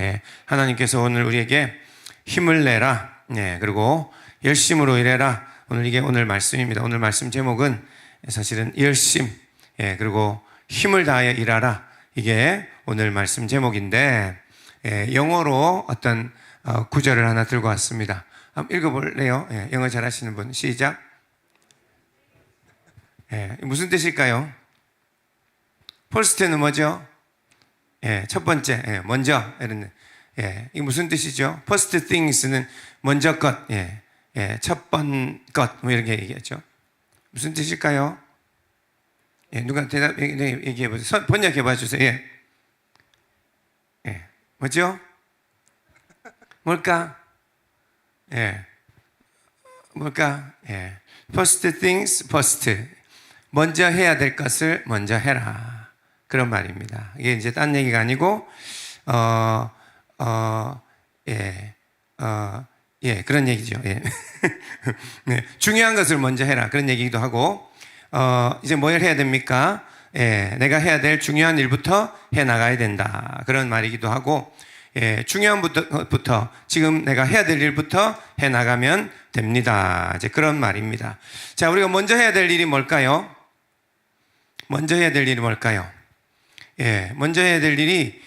예. 하나님께서 오늘 우리에게 힘을 내라. 예. 그리고 열심으로 일해라. 이게 오늘 말씀입니다. 오늘 말씀 제목은 사실은 열심, 예. 그리고 힘을 다하여 일하라. 이게 오늘 말씀 제목인데, 예. 영어로 어떤 구절을 하나 들고 왔습니다. 한번 읽어볼래요? 예. 영어 잘하시는 분 시작. 예. 무슨 뜻일까요? first는 뭐죠? 예, 첫 번째, 예, 먼저, 이런, 예, 이게 무슨 뜻이죠? first things는 먼저 것, 예, 예, 첫 번 것, 뭐 이렇게 얘기하죠. 무슨 뜻일까요? 예, 누가 대답, 얘기해 보세요. 번역해 봐 주세요. 예. 예, 뭐죠? 뭘까? 예, 뭘까? 예, first things first. 먼저 해야 될 것을 먼저 해라. 그런 말입니다. 이게 이제 딴 얘기가 아니고, 그런 얘기죠. 예. 네, 중요한 것을 먼저 해라. 그런 얘기기도 하고, 이제 뭘 해야 됩니까? 예, 내가 해야 될 중요한 일부터 해 나가야 된다. 그런 말이기도 하고, 예, 중요한 부터 지금 내가 해야 될 일부터 해 나가면 됩니다. 이제 그런 말입니다. 자, 우리가 먼저 해야 될 일이 뭘까요? 먼저 해야 될 일이 뭘까요? 예, 먼저 해야 될 일이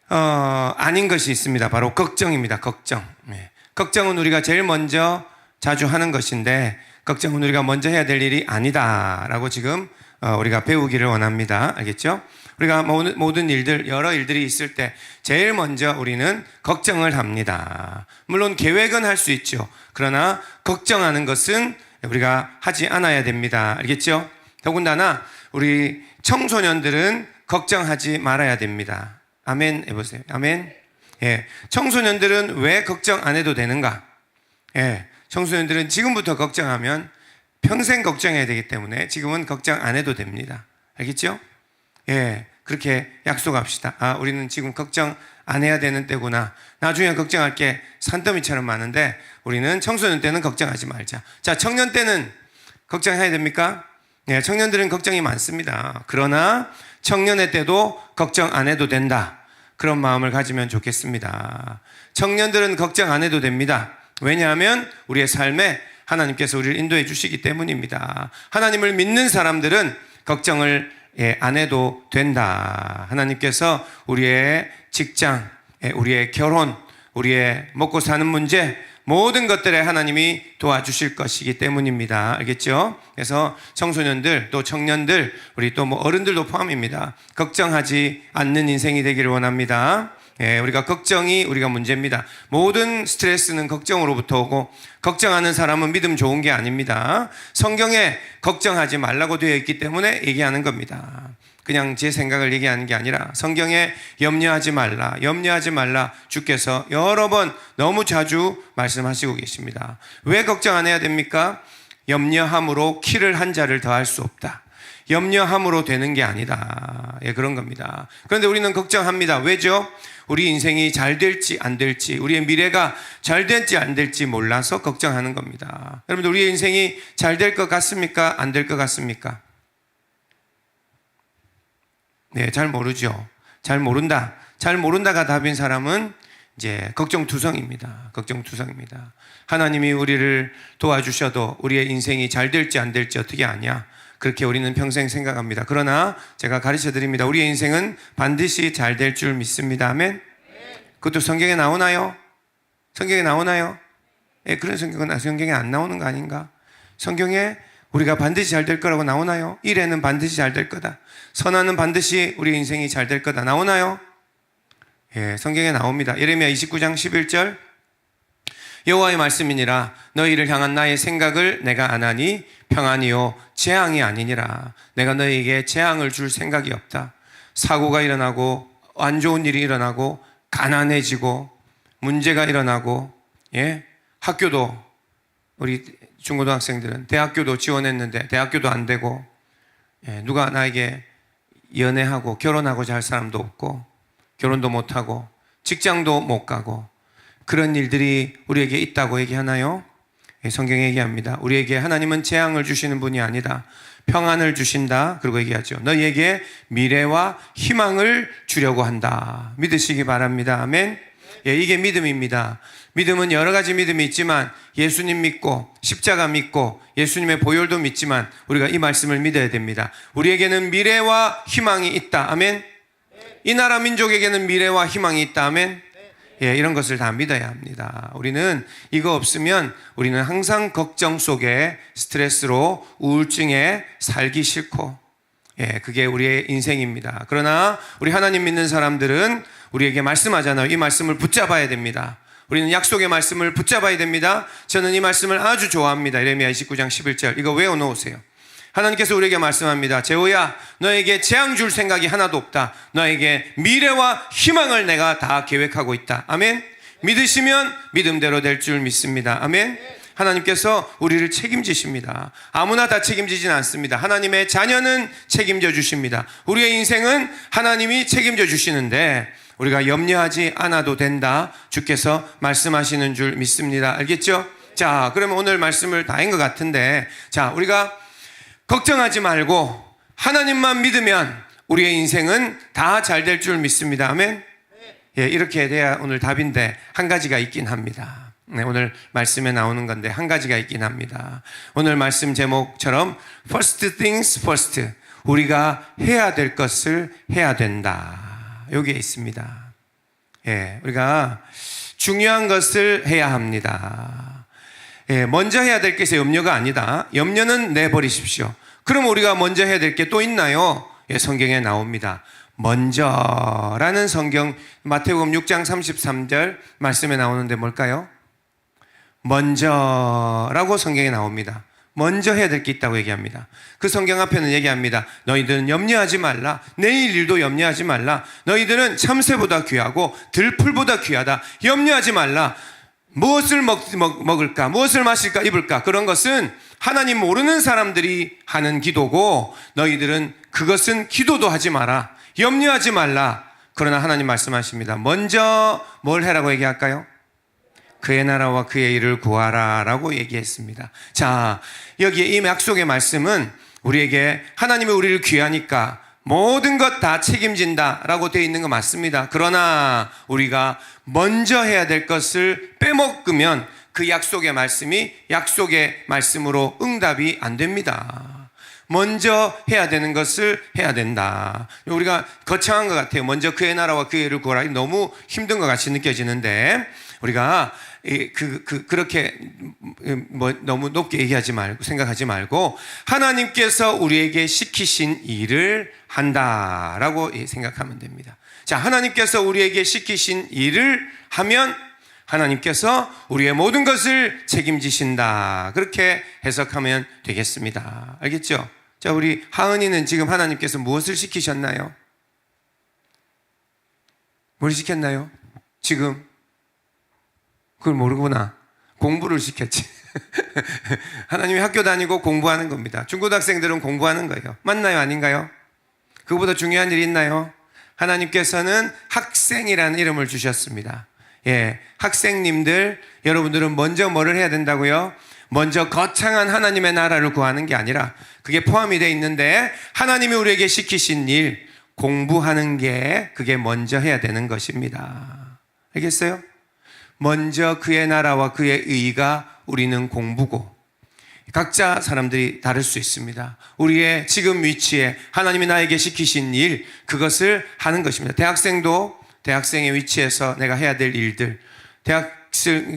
아닌 것이 있습니다. 바로 걱정입니다. 걱정. 예. 걱정은 우리가 제일 먼저 자주 하는 것인데, 걱정은 우리가 먼저 해야 될 일이 아니다라고 지금 우리가 배우기를 원합니다. 알겠죠? 우리가 모든 일들, 여러 일들이 있을 때 제일 먼저 우리는 걱정을 합니다. 물론 계획은 할 수 있죠. 그러나 걱정하는 것은 우리가 하지 않아야 됩니다. 알겠죠? 더군다나 우리 청소년들은 걱정하지 말아야 됩니다. 아멘 해보세요. 아멘. 예. 청소년들은 왜 걱정 안 해도 되는가? 예. 청소년들은 지금부터 걱정하면 평생 걱정해야 되기 때문에 지금은 걱정 안 해도 됩니다. 알겠죠? 예. 그렇게 약속합시다. 아, 우리는 지금 걱정 안 해야 되는 때구나. 나중에 걱정할 게 산더미처럼 많은데 우리는 청소년 때는 걱정하지 말자. 자, 청년 때는 걱정해야 됩니까? 예. 청년들은 걱정이 많습니다. 그러나 청년의 때도 걱정 안 해도 된다. 그런 마음을 가지면 좋겠습니다. 청년들은 걱정 안 해도 됩니다. 왜냐하면 우리의 삶에 하나님께서 우리를 인도해 주시기 때문입니다. 하나님을 믿는 사람들은 걱정을 안 해도 된다. 하나님께서 우리의 직장, 우리의 결혼, 우리의 먹고 사는 문제, 모든 것들에 하나님이 도와주실 것이기 때문입니다. 알겠죠? 그래서 청소년들, 또 청년들, 우리 또 뭐 어른들도 포함입니다. 걱정하지 않는 인생이 되기를 원합니다. 예, 우리가 문제입니다. 모든 스트레스는 걱정으로부터 오고, 걱정하는 사람은 믿음 좋은 게 아닙니다. 성경에 걱정하지 말라고 되어 있기 때문에 얘기하는 겁니다. 그냥 제 생각을 얘기하는 게 아니라 성경에 염려하지 말라 주께서 여러 번 너무 자주 말씀하시고 계십니다. 왜 걱정 안 해야 됩니까? 염려함으로 키를 한 자를 더할 수 없다. 염려함으로 되는 게 아니다. 예, 그런 겁니다. 그런데 우리는 걱정합니다. 왜죠? 우리 인생이 잘 될지 안 될지, 우리의 미래가 잘 될지 안 될지 몰라서 걱정하는 겁니다. 여러분들, 우리의 인생이 잘 될 것 같습니까? 안 될 것 같습니까? 네, 잘 모르죠. 잘 모른다가 답인 사람은 이제 걱정투성입니다. 걱정투성입니다. 하나님이 우리를 도와주셔도 우리의 인생이 잘 될지 안 될지 어떻게 아냐? 그렇게 우리는 평생 생각합니다. 그러나 제가 가르쳐 드립니다. 우리의 인생은 반드시 잘 될 줄 믿습니다. 아멘? 그것도 성경에 나오나요? 성경에 나오나요? 예, 그런 성경에 안 나오는 거 아닌가? 성경에 우리가 반드시 잘 될 거라고 나오나요? 일에는 반드시 잘 될 거다. 선하는 반드시 우리 인생이 잘 될 거다. 나오나요? 예, 성경에 나옵니다. 예레미야 29장 11절. 여호와의 말씀이니라. 너희를 향한 나의 생각을 내가 아나니 평안이요 재앙이 아니니라. 내가 너희에게 재앙을 줄 생각이 없다. 사고가 일어나고 안 좋은 일이 일어나고 가난해지고 문제가 일어나고, 예, 학교도 우리 중고등학생들은 대학교도 지원했는데 대학교도 안 되고, 예, 누가 나에게 연애하고 결혼하고자 할 사람도 없고 결혼도 못하고 직장도 못 가고, 그런 일들이 우리에게 있다고 얘기하나요? 예, 성경에 얘기합니다. 우리에게 하나님은 재앙을 주시는 분이 아니다. 평안을 주신다. 그리고 얘기하죠. 너희에게 미래와 희망을 주려고 한다. 믿으시기 바랍니다. 아멘. 예, 이게 믿음입니다. 믿음은 여러 가지 믿음이 있지만 예수님 믿고 십자가 믿고 예수님의 보혈도 믿지만 우리가 이 말씀을 믿어야 됩니다. 우리에게는 미래와 희망이 있다. 아멘. 이 나라 민족에게는 미래와 희망이 있다. 아멘. 예, 이런 것을 다 믿어야 합니다. 우리는 이거 없으면 우리는 항상 걱정 속에 스트레스로 우울증에 살기 싫고, 예, 그게 우리의 인생입니다. 그러나 우리 하나님 믿는 사람들은 우리에게 말씀하잖아요. 이 말씀을 붙잡아야 됩니다. 우리는 약속의 말씀을 붙잡아야 됩니다. 저는 이 말씀을 아주 좋아합니다. 예레미야 29장 11절 이거 외워놓으세요. 하나님께서 우리에게 말씀합니다. 재호야, 너에게 재앙 줄 생각이 하나도 없다. 너에게 미래와 희망을 내가 다 계획하고 있다. 아멘. 믿으시면 믿음대로 될 줄 믿습니다. 아멘. 하나님께서 우리를 책임지십니다. 아무나 다 책임지진 않습니다. 하나님의 자녀는 책임져 주십니다. 우리의 인생은 하나님이 책임져 주시는데 우리가 염려하지 않아도 된다. 주께서 말씀하시는 줄 믿습니다. 알겠죠? 자, 그러면 오늘 말씀을 다 한 것 같은데, 자, 우리가 걱정하지 말고 하나님만 믿으면 우리의 인생은 다 잘 될 줄 믿습니다. 아멘. 예, 이렇게 돼야 오늘 답인데 한 가지가 있긴 합니다. 네, 오늘 말씀에 나오는 건데 한 가지가 있긴 합니다. 오늘 말씀 제목처럼 First things first, 우리가 해야 될 것을 해야 된다. 여기에 있습니다. 예, 우리가 중요한 것을 해야 합니다. 예, 먼저 해야 될 것이 염려가 아니다. 염려는 내버리십시오. 그럼 우리가 먼저 해야 될 게 또 있나요? 예, 성경에 나옵니다. 먼저라는 성경 마태복음 6장 33절 말씀에 나오는데 뭘까요? 먼저라고 성경에 나옵니다. 먼저 해야 될 게 있다고 얘기합니다. 그 성경 앞에는 얘기합니다. 너희들은 염려하지 말라. 내일 일도 염려하지 말라. 너희들은 참새보다 귀하고 들풀보다 귀하다. 염려하지 말라. 무엇을 먹을까? 무엇을 마실까? 입을까? 그런 것은 하나님 모르는 사람들이 하는 기도고 너희들은 그것은 기도도 하지 마라. 염려하지 말라. 그러나 하나님 말씀하십니다. 먼저 뭘 해라고 얘기할까요? 그의 나라와 그의 일을 구하라 라고 얘기했습니다. 자, 여기에 이 약속의 말씀은 우리에게 하나님이 우리를 귀하니까 모든 것 다 책임진다 라고 되어 있는 거 맞습니다. 그러나 우리가 먼저 해야 될 것을 빼먹으면 그 약속의 말씀이 약속의 말씀으로 응답이 안 됩니다. 먼저 해야 되는 것을 해야 된다. 우리가 거창한 것 같아요. 먼저 그의 나라와 그의 일을 구하라. 너무 힘든 것 같이 느껴지는데 우리가 그렇게 너무 높게 얘기하지 말고 생각하지 말고 하나님께서 우리에게 시키신 일을 한다라고 생각하면 됩니다. 자, 하나님께서 우리에게 시키신 일을 하면 하나님께서 우리의 모든 것을 책임지신다. 그렇게 해석하면 되겠습니다. 알겠죠? 자, 우리 하은이는 지금 하나님께서 무엇을 시키셨나요? 뭘 시켰나요? 지금 그걸 모르구나. 공부를 시켰지. 하나님이 학교 다니고 공부하는 겁니다. 중고등학생들은 공부하는 거예요. 맞나요? 아닌가요? 그거보다 중요한 일이 있나요? 하나님께서는 학생이라는 이름을 주셨습니다. 예, 학생님들, 여러분들은 먼저 뭐를 해야 된다고요? 먼저 거창한 하나님의 나라를 구하는 게 아니라 그게 포함이 되어 있는데 하나님이 우리에게 시키신 일, 공부하는 게 그게 먼저 해야 되는 것입니다. 알겠어요? 먼저 그의 나라와 그의 의가 우리는 공부고, 각자 사람들이 다를 수 있습니다. 우리의 지금 위치에 하나님이 나에게 시키신 일, 그것을 하는 것입니다. 대학생도 대학생의 위치에서 내가 해야 될 일들,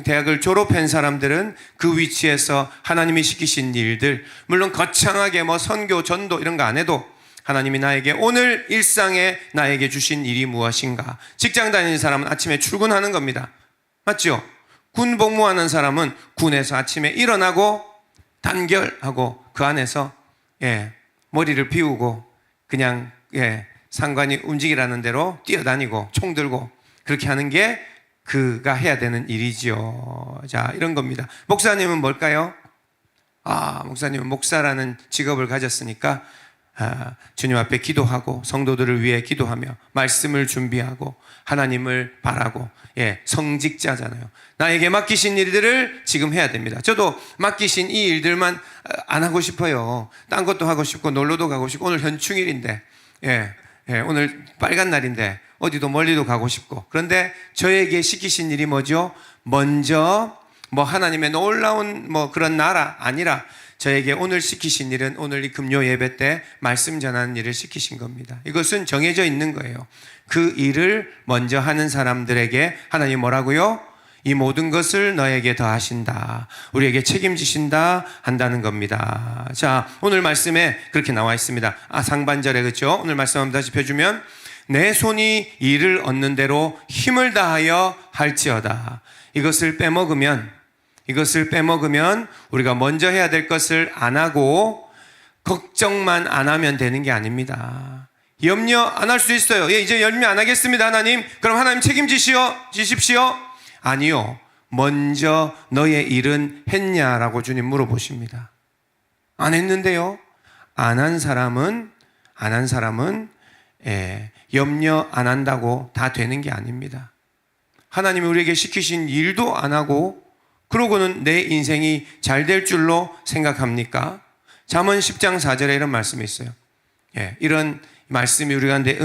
대학을 졸업한 사람들은 그 위치에서 하나님이 시키신 일들, 물론 거창하게 선교, 전도 이런 거 안 해도 하나님이 나에게 오늘 일상에 나에게 주신 일이 무엇인가. 직장 다니는 사람은 아침에 출근하는 겁니다. 맞죠? 군 복무하는 사람은 군에서 아침에 일어나고 단결하고 그 안에서 머리를 비우고 그냥 상관이 움직이라는 대로 뛰어다니고 총 들고 그렇게 하는 게 그가 해야 되는 일이죠. 자, 이런 겁니다. 목사님은 뭘까요? 목사님은 목사라는 직업을 가졌으니까 주님 앞에 기도하고 성도들을 위해 기도하며 말씀을 준비하고 하나님을 바라고, 성직자잖아요. 나에게 맡기신 일들을 지금 해야 됩니다. 저도 맡기신 이 일들만 안 하고 싶어요. 딴 것도 하고 싶고 놀러도 가고 싶고, 오늘 현충일인데, 오늘 빨간 날인데 어디도 멀리도 가고 싶고, 그런데 저에게 시키신 일이 뭐죠? 먼저 하나님의 놀라운 그런 나라 아니라 저에게 오늘 시키신 일은 오늘 이 금요 예배 때 말씀 전하는 일을 시키신 겁니다. 이것은 정해져 있는 거예요. 그 일을 먼저 하는 사람들에게 하나님 뭐라고요? 이 모든 것을 너에게 더하신다, 우리에게 책임지신다 한다는 겁니다. 자, 오늘 말씀에 그렇게 나와 있습니다. 상반절에, 그렇죠? 오늘 말씀 한번 다시 펴주면, 내 손이 이를 얻는 대로 힘을 다하여 할지어다. 이것을 빼먹으면 우리가 먼저 해야 될 것을 안 하고 걱정만 안 하면 되는 게 아닙니다. 염려 안 할 수 있어요. 이제 염려 안 하겠습니다, 하나님. 그럼 하나님 책임지십시오. 아니요. 먼저 너의 일은 했냐라고 주님 물어보십니다. 안 했는데요. 안 한 사람은 염려 안 한다고 다 되는 게 아닙니다. 하나님이 우리에게 시키신 일도 안 하고 그러고는 내 인생이 잘 될 줄로 생각합니까? 잠언 10장 4절에 이런 말씀이 있어요. 이런 말씀이 우리 가운데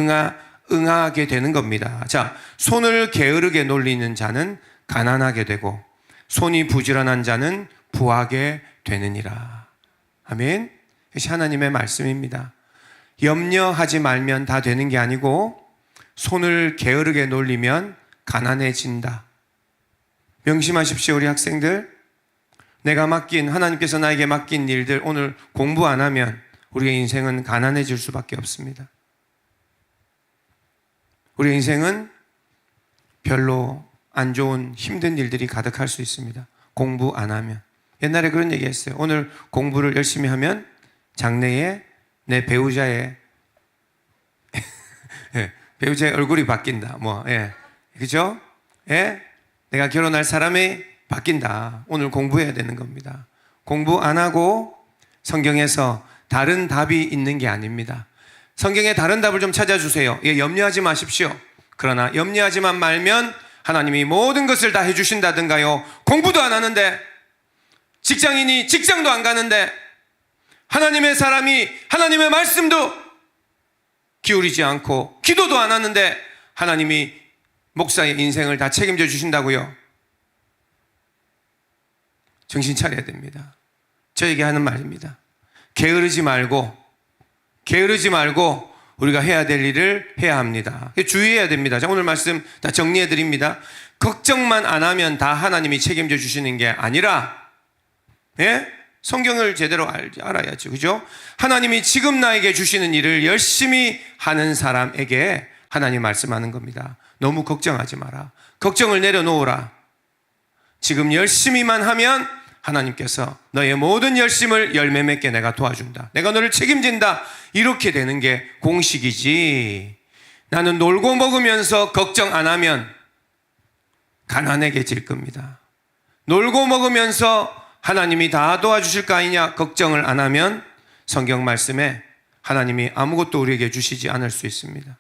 응하게 되는 겁니다. 자, 손을 게으르게 놀리는 자는 가난하게 되고 손이 부지런한 자는 부하게 되느니라. 아멘. 이것이 하나님의 말씀입니다. 염려하지 말면 다 되는 게 아니고 손을 게으르게 놀리면 가난해진다. 명심하십시오, 우리 학생들. 하나님께서 나에게 맡긴 일들 오늘 공부 안 하면 우리의 인생은 가난해질 수밖에 없습니다. 우리의 인생은 별로 안 좋은 힘든 일들이 가득할 수 있습니다. 공부 안 하면. 옛날에 그런 얘기 했어요. 오늘 공부를 열심히 하면 장래에 내 배우자의 얼굴이 바뀐다. 그죠? 내가 결혼할 사람이 바뀐다. 오늘 공부해야 되는 겁니다. 공부 안 하고 성경에서 다른 답이 있는 게 아닙니다. 성경에 다른 답을 좀 찾아주세요. 염려하지 마십시오. 그러나 염려하지만 말면 하나님이 모든 것을 다 해주신다든가요. 공부도 안 하는데, 직장인이 직장도 안 가는데, 하나님의 사람이 하나님의 말씀도 기울이지 않고 기도도 안 하는데 하나님이 목사의 인생을 다 책임져 주신다고요? 정신 차려야 됩니다. 저에게 하는 말입니다. 게으르지 말고 우리가 해야 될 일을 해야 합니다. 주의해야 됩니다. 자, 오늘 말씀 다 정리해 드립니다. 걱정만 안 하면 다 하나님이 책임져 주시는 게 아니라, 성경을 제대로 알아야죠. 그죠? 하나님이 지금 나에게 주시는 일을 열심히 하는 사람에게 하나님 말씀하는 겁니다. 너무 걱정하지 마라. 걱정을 내려놓으라. 지금 열심히만 하면 하나님께서 너의 모든 열심을 열매 맺게 내가 도와준다. 내가 너를 책임진다. 이렇게 되는 게 공식이지. 나는 놀고 먹으면서 걱정 안 하면 가난해질 겁니다. 놀고 먹으면서 하나님이 다 도와주실 거 아니냐 걱정을 안 하면 성경 말씀에 하나님이 아무것도 우리에게 주시지 않을 수 있습니다.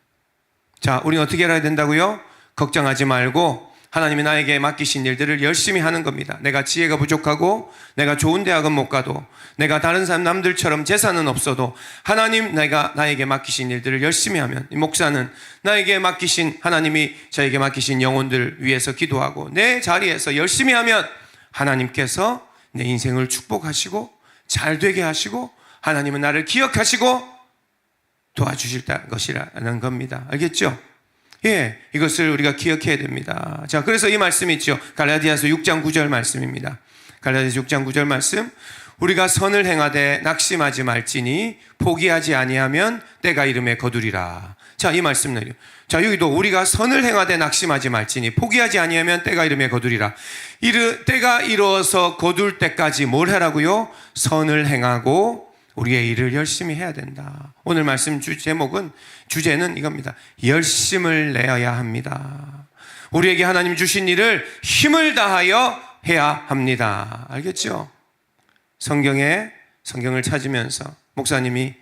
자, 우리는 어떻게 해야 된다고요? 걱정하지 말고 하나님이 나에게 맡기신 일들을 열심히 하는 겁니다. 내가 지혜가 부족하고 내가 좋은 대학은 못 가도 내가 다른 사람 남들처럼 재산은 없어도 하나님 나에게 맡기신 일들을 열심히 하면, 이 목사는 하나님이 저에게 맡기신 영혼들 위해서 기도하고 내 자리에서 열심히 하면 하나님께서 내 인생을 축복하시고 잘 되게 하시고 하나님은 나를 기억하시고 도와주실 것이라는 겁니다. 알겠죠? 이것을 우리가 기억해야 됩니다. 자, 그래서 이 말씀이 있죠. 갈라디아서 6장 9절 말씀입니다. 갈라디아서 6장 9절 말씀. 우리가 선을 행하되 낙심하지 말지니 포기하지 아니하면 때가 이름에 거두리라. 자, 이 말씀 내려. 자, 여기도 우리가 선을 행하되 낙심하지 말지니 포기하지 아니하면 때가 이름에 거두리라. 때가 이루어서 거둘 때까지 뭘 하라고요? 선을 행하고 우리의 일을 열심히 해야 된다. 오늘 말씀 주제는 이겁니다. 열심을 내어야 합니다. 우리에게 하나님 주신 일을 힘을 다하여 해야 합니다. 알겠죠? 성경을 찾으면서 목사님이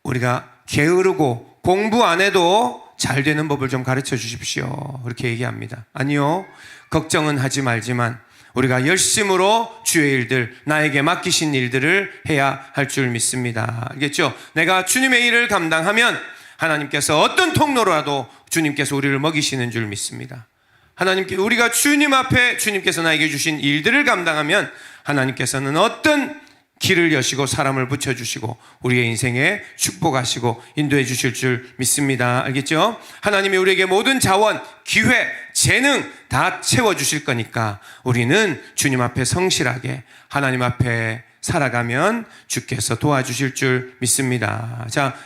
우리가 게으르고 공부 안 해도 잘 되는 법을 좀 가르쳐 주십시오. 그렇게 얘기합니다. 아니요. 걱정은 하지 말지만 우리가 열심으로 주의 일들, 나에게 맡기신 일들을 해야 할 줄 믿습니다. 알겠죠? 내가 주님의 일을 감당하면 하나님께서 어떤 통로라도 주님께서 우리를 먹이시는 줄 믿습니다. 하나님께 우리가 주님 앞에 주님께서 나에게 주신 일들을 감당하면 하나님께서는 어떤 길을 여시고 사람을 붙여주시고 우리의 인생에 축복하시고 인도해 주실 줄 믿습니다. 알겠죠? 하나님이 우리에게 모든 자원, 기회, 재능 다 채워주실 거니까 우리는 주님 앞에 성실하게 하나님 앞에 살아가면 주께서 도와주실 줄 믿습니다. 자,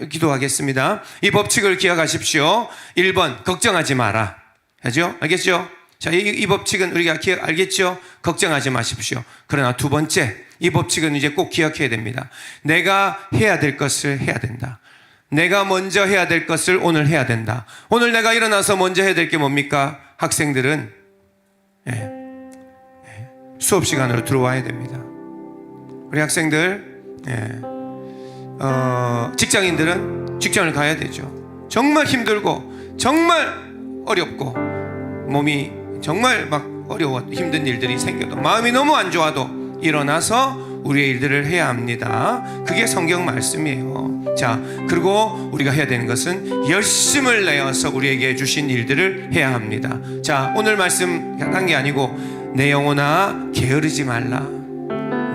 기도하겠습니다. 이 법칙을 기억하십시오. 1번, 걱정하지 마라. 알죠? 알겠죠? 자, 이 법칙은 우리가 알겠죠? 걱정하지 마십시오. 그러나 두 번째, 이 법칙은 이제 꼭 기억해야 됩니다. 내가 해야 될 것을 해야 된다. 내가 먼저 해야 될 것을 오늘 해야 된다. 오늘 내가 일어나서 먼저 해야 될 게 뭡니까? 학생들은 수업 시간으로 들어와야 됩니다. 우리 학생들, 직장인들은 직장을 가야 되죠. 정말 힘들고 정말 어렵고 몸이 정말 막 어려워 힘든 일들이 생겨도 마음이 너무 안 좋아도 일어나서 우리의 일들을 해야 합니다. 그게 성경 말씀이에요. 자, 그리고 우리가 해야 되는 것은 열심을 내어서 우리에게 주신 일들을 해야 합니다. 자, 오늘 말씀 한 게 아니고 내 영혼아 게으르지 말라.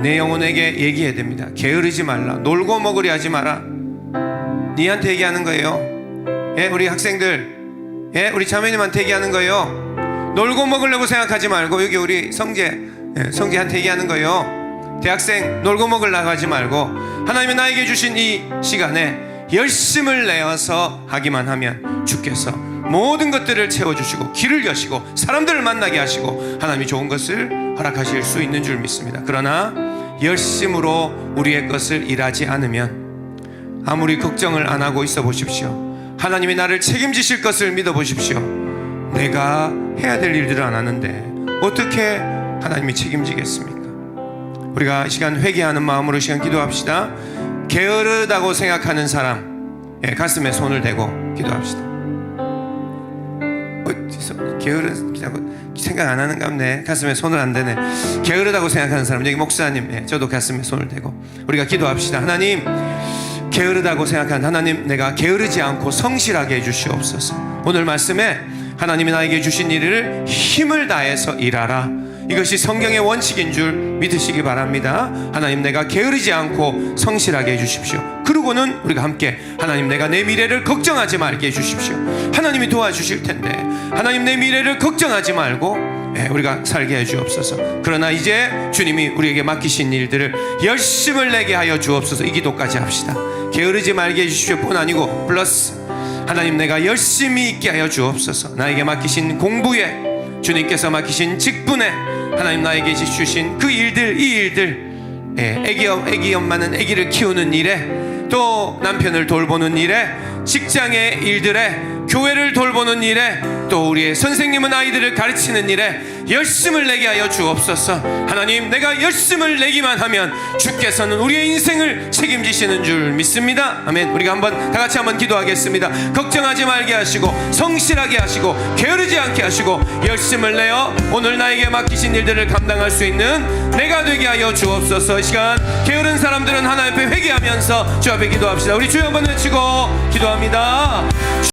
내 영혼에게 얘기해야 됩니다. 게으르지 말라. 놀고 먹으려 하지 마라. 니한테 얘기하는 거예요. 예, 우리 학생들, 예, 우리 자매님한테 얘기하는 거예요. 놀고 먹으려고 생각하지 말고 여기 우리 성재한테 얘기하는 거예요. 대학생 놀고 먹으려고 하지 말고 하나님이 나에게 주신 이 시간에 열심을 내어서 하기만 하면 주께서 모든 것들을 채워주시고 길을 여시고 사람들을 만나게 하시고 하나님이 좋은 것을 허락하실 수 있는 줄 믿습니다. 그러나 열심으로 우리의 것을 일하지 않으면 아무리 걱정을 안 하고 있어 보십시오. 하나님이 나를 책임지실 것을 믿어 보십시오. 내가 해야 될 일들을 안 하는데 어떻게 하나님이 책임지겠습니까? 우리가 이 시간 회개하는 마음으로 이 시간 기도합시다. 게으르다고 생각하는 사람, 가슴에 손을 대고 기도합시다. 게으르다고 생각 안 하는가 보네. 가슴에 손을 안 대네. 게으르다고 생각하는 사람, 여기 목사님, 저도 가슴에 손을 대고 우리가 기도합시다. 하나님, 게으르다고 생각하는 하나님, 내가 게으르지 않고 성실하게 해주시옵소서. 오늘 말씀에 하나님이 나에게 주신 일을 힘을 다해서 일하라. 이것이 성경의 원칙인 줄 믿으시기 바랍니다. 하나님, 내가 게으르지 않고 성실하게 해주십시오. 그러고는 우리가 함께 하나님, 내가 내 미래를 걱정하지 말게 해주십시오. 하나님이 도와주실 텐데 하나님, 내 미래를 걱정하지 말고 우리가 살게 해주옵소서. 그러나 이제 주님이 우리에게 맡기신 일들을 열심을 내게 하여 주옵소서. 이 기도까지 합시다. 게으르지 말게 해주십시오 뿐 아니고 플러스 하나님, 내가 열심히 있게 하여 주옵소서. 나에게 맡기신 공부에, 주님께서 맡기신 직분에, 하나님 나에게 주신 그 일들, 이 일들, 애기 엄마는 애기를 키우는 일에, 또 남편을 돌보는 일에, 직장의 일들에, 교회를 돌보는 일에, 또 우리의 선생님은 아이들을 가르치는 일에 열심을 내게 하여 주옵소서. 하나님, 내가 열심을 내기만 하면 주께서는 우리의 인생을 책임지시는 줄 믿습니다. 아멘. 우리가 다 같이 한번 기도하겠습니다. 걱정하지 말게 하시고 성실하게 하시고 게으르지 않게 하시고 열심을 내어 오늘 나에게 맡기신 일들을 감당할 수 있는 내가 되게 하여 주옵소서. 이 시간 게으른 사람들은 하나님 앞에 회개하면서 주 앞에 기도합시다. 우리 주여 한번 외치고 기도합니다.